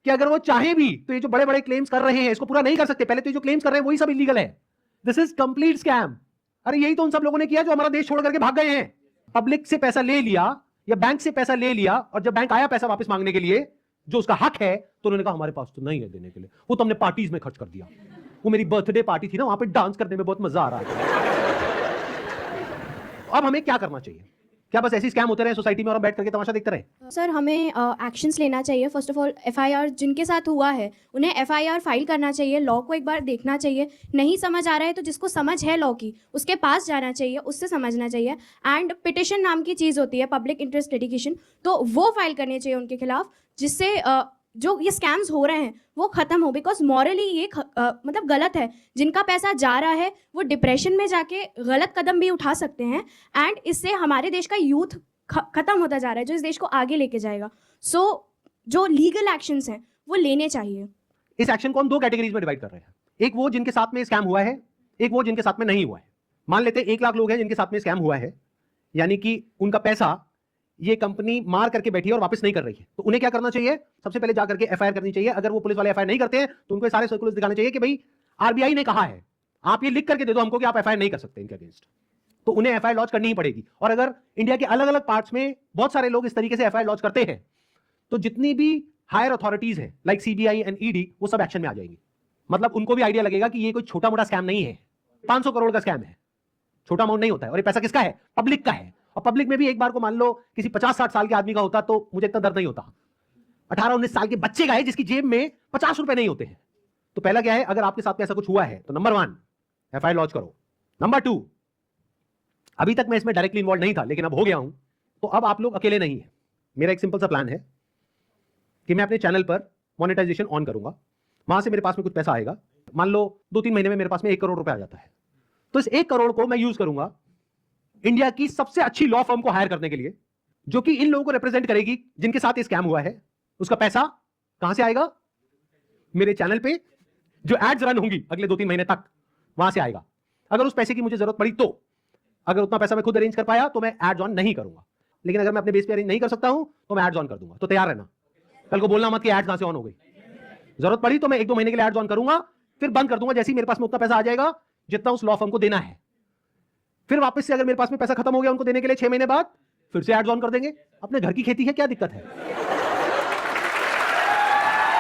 कि अगर वो चाहे भी तो ये जो बड़े बड़े क्लेम्स कर रहे हैं इसको पूरा नहीं कर सकते। पहले तो ये जो क्लेम्स कर रहे हैं वही सब इलीगल है। This is complete scam. अरे यही तो उन सब लोगों ने किया जो हमारा देश छोड़ करके भाग गए हैं। पब्लिक से पैसा ले लिया या बैंक से पैसा ले लिया, और जब बैंक आया पैसा वापस मांगने के लिए जो उसका हक है, तो उन्होंने कहा हमारे पास तो नहीं है देने के लिए, वो तो हमने पार्टीज में खर्च कर दिया। वो मेरी बर्थडे पार्टी थी ना, वहां पे डांस करने में बहुत मजा आ रहा है। अब हमें क्या करना चाहिए? क्या बस ऐसी स्कैम होते रहे सोसाइटी में और हम बैठ करके तमाशा देखते रहे? सर, हमें एक्शंस लेना चाहिए। फर्स्ट ऑफ ऑल एफआईआर जिनके साथ हुआ है उन्हें एफआईआर फाइल करना चाहिए। लॉ को एक बार देखना चाहिए। नहीं समझ आ रहा है तो जिसको समझ है लॉ की उसके पास जाना चाहिए, उससे समझना चाहिए। एंड पिटिशन नाम की चीज़ होती है, पब्लिक इंटरेस्ट लिटिगेशन, तो वो फाइल करनी चाहिए उनके खिलाफ, जिससे जो ये स्कैम्स हो रहे हैं वो ख़त्म हो। बिकॉज मॉरली ये मतलब गलत है। जिनका पैसा जा रहा है वो डिप्रेशन में जाके गलत कदम भी उठा सकते हैं, एंड इससे हमारे देश का यूथ खत्म होता जा रहा है जो इस देश को आगे लेके जाएगा। सो जो लीगल एक्शंस हैं वो लेने चाहिए। इस एक्शन को हम दो कैटेगरीज में डिवाइड कर रहे हैं। एक वो जिनके साथ में स्कैम हुआ है, एक वो जिनके साथ में नहीं हुआ है। मान लेते हैं 1 लाख लोग हैं जिनके साथ में स्कैम हुआ है, यानी कि उनका पैसा ये कंपनी मार करके बैठी है और वापस नहीं कर रही है, तो उन्हें क्या करना चाहिए? सबसे पहले जाकर के एफआईआर करनी चाहिए। अगर वो पुलिस वाले एफआईआर नहीं करते हैं तो उनको सारे सर्कुलर्स दिखाने चाहिए कि भाई आरबीआई ने कहा है, आप ये लिख करके दे दो हमको कि आप एफआईआर नहीं कर सकते इनके अगेंस्ट, तो उन्हें एफआईआर लॉन्च करनी ही पड़ेगी। और अगर इंडिया के अलग अलग पार्ट्स में बहुत सारे लोग इस तरीके से एफआईआर लॉन्च करते हैं, तो जितनी भी हायर अथॉरिटीज है लाइक सीबीआई एंड ईडी, वो सब एक्शन में आ जाएंगी। मतलब उनको भी आइडिया लगेगा कि ये कोई छोटा मोटा स्कैम नहीं है, 500 करोड़ का स्कैम है, छोटा अमाउंट नहीं होता है। और ये पैसा किसका है? पब्लिक का है। और पब्लिक में भी एक बार को मान लो किसी 50-60 साल के आदमी का होता तो मुझे इतना दर्द नहीं होता। 18-19 साल के बच्चे का है जिसकी जेब में 50 रुपए नहीं होते हैं। तो पहला क्या है, अगर आपके साथ में ऐसा कुछ हुआ है तो नंबर 1 एफआईआर लॉन्च करो। नंबर 2, अभी तक मैं इसमें डायरेक्टली इन्वॉल्व नहीं था लेकिन अब हो गया हूं, तो अब आप लोग अकेले नहीं है। मेरा एक सिंपल सा प्लान है कि मैं अपने चैनल पर मोनेटाइजेशन ऑन करूंगा, वहां से मेरे पास में कुछ पैसा आएगा। मान लो 2-3 महीने में मेरे पास में 1 करोड़ रुपए आ जाता है, तो इस 1 करोड़ को मैं यूज करूंगा इंडिया की सबसे अच्छी लॉ फर्म को हायर करने के लिए, जो कि इन लोगों को रिप्रेजेंट करेगी जिनके साथ ये स्कैम हुआ है। उसका पैसा कहां से आएगा? मेरे चैनल पे जो एड्स रन होंगी अगले 2-3 महीने तक, वहां से आएगा। अगर उस पैसे की मुझे जरूरत पड़ी तो, अगर उतना पैसा मैं खुद अरेंज कर पाया तो मैं एड्स ऑन नहीं करूंगा, लेकिन अगर मैं अपने बेस पे अरेंज नहीं कर सकता हूं तो मैं एड्स ऑन कर दूंगा। तो तैयार रहना, कल को बोलना मत कि एड्स कहां से ऑन हो गई। जरूरत पड़ी तो मैं 1-2 महीने के लिए एड्स ऑन करूंगा, फिर बंद कर दूंगा जैसे ही मेरे पास में उतना पैसा आ जाएगा जितना उस लॉ फर्म को देना है। फिर वापस से अगर मेरे पास में पैसा खत्म हो गया उनको देने के लिए 6 महीने बाद फिर से एड्स ऑन कर देंगे। अपने घर की खेती है, क्या दिक्कत है?